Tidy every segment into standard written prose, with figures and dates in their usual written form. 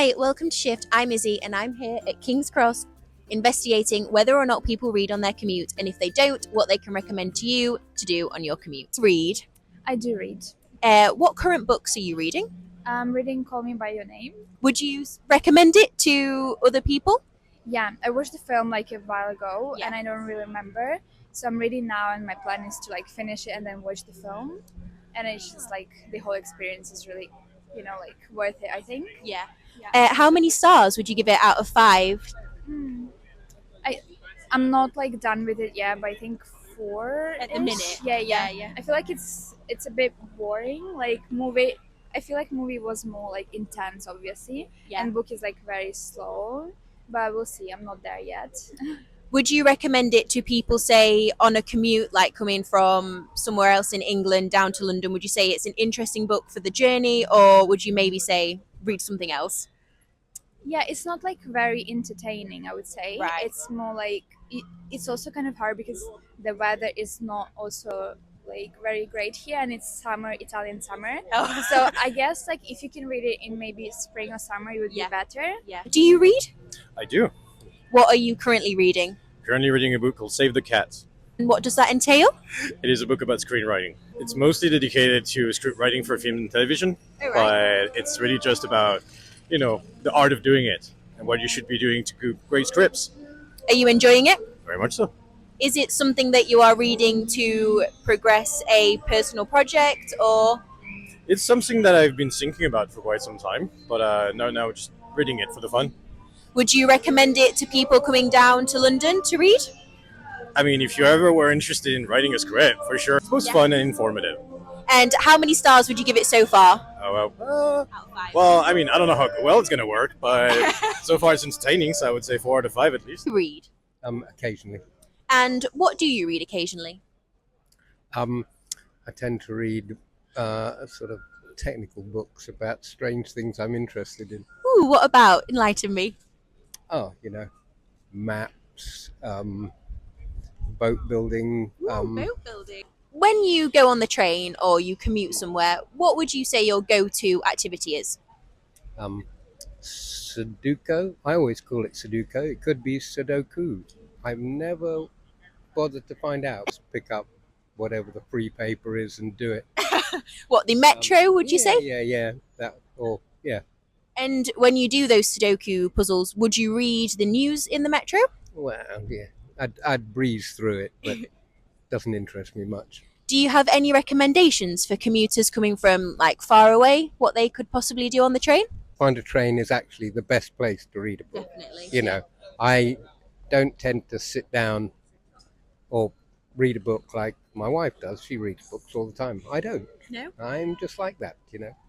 Hi, welcome to Shift. I'm Izzy and I'm here at King's Cross investigating whether or not people read on their commute, and if they don't, what they can recommend to you to do on your commute. Read. I do read. What current books are you reading? I'm reading Call Me By Your Name. Would you recommend it to other people? Yeah, I watched the film like a while ago Yeah. and I don't really remember. So I'm reading now and my plan is to like finish it and then watch the film. And it's just like the whole experience is really, like worth it, I think. Yeah. Yeah. How many stars would you give it out of 5? Hmm. I'm not like done with it yet, but I think 4 At the minute? Yeah. Yeah. I feel like it's a bit boring. Like movie, I feel like movie was more like intense, obviously, Yeah. and book is like very slow. But we'll see. I'm not there yet. Would you recommend it to people, say, on a commute, like coming from somewhere else in England down to London? Would you say it's an interesting book for the journey, or would you maybe say read something else? Yeah, it's not like very entertaining, I would say. Right. It's more like it's also kind of hard because the weather is not also like very great here and it's summer, Italian summer. Oh. So I guess like if you can read it in maybe spring or summer it would Yeah. be better. Yeah. Do you read? I do. What are you currently reading? Currently reading a book called Save the Cat. And what does that entail? It is a book about screenwriting. It's mostly dedicated to script writing for film and television, but it's really just about, the art of doing it and what you should be doing to do great scripts. Are you enjoying it? Very much so. Is it something that you are reading to progress a personal project, or? It's something that I've been thinking about for quite some time, but now just reading it for the fun. Would you recommend it to people coming down to London to read? I mean, if you ever were interested in writing a script, for sure. It's both fun and informative. And how many stars would you give it so far? Oh, well, I mean, I don't know how well it's going to work, but so far it's entertaining, so I would say 4 out of 5 at least. Read. Occasionally. And what do you read occasionally? I tend to read sort of technical books about strange things I'm interested in. Ooh, what about? Enlighten me. Oh, maps, boat building. Boat building. When you go on the train or you commute somewhere, what would you say your go-to activity is? Sudoku. I always call it Sudoku. It could be Sudoku. I've never bothered to find out. Just pick up whatever the free paper is and do it. What, the metro, would you say? Yeah. Yeah. And when you do those Sudoku puzzles, would you read the news in the metro? Well, yeah. I'd breeze through it, but it doesn't interest me much. Do you have any recommendations for commuters coming from like far away, what they could possibly do on the train? Find a train is actually the best place to read a book. Definitely. I don't tend to sit down or read a book like my wife does. She reads books all the time. I don't. No? I'm just like that,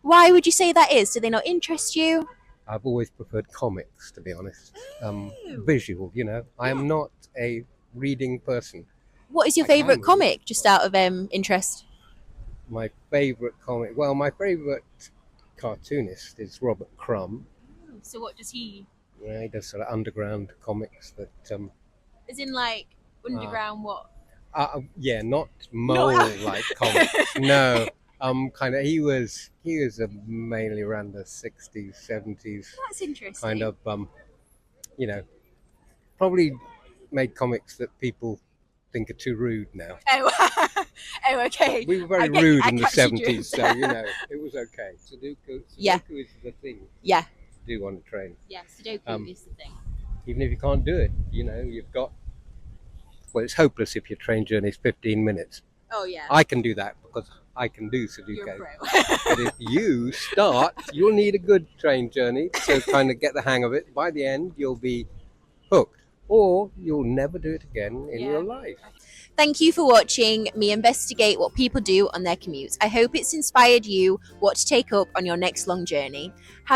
Why would you say that is? Do they not interest you? I've always preferred comics, to be honest. Visual, I am not a reading person. What is your I can favourite read. comic, just out of interest? My favourite my favourite cartoonist is Robert Crumb. So what does he... Yeah, he does sort of underground comics that As in like underground what? yeah, not mole-like comics. No, he was mainly around the 60s, 70s, That's interesting. kind of, probably made comics that people think are too rude now. Oh, okay. We were very I rude in the catch your drift. 70s, so, it was okay. Sudoku Yeah. is the thing Yeah. to do on a train. Yeah, Sudoku is the thing. Even if you can't do it, you've got... Well, it's hopeless if your train journey is 15 minutes. Oh, yeah. I can do that because I can do Sudoku. You're a pro. But if you start, you'll need a good train journey to kind of get the hang of it. By the end, you'll be hooked, or you'll never do it again in your life. Thank you for watching me investigate what people do on their commute. I hope it's inspired you what to take up on your next long journey. Have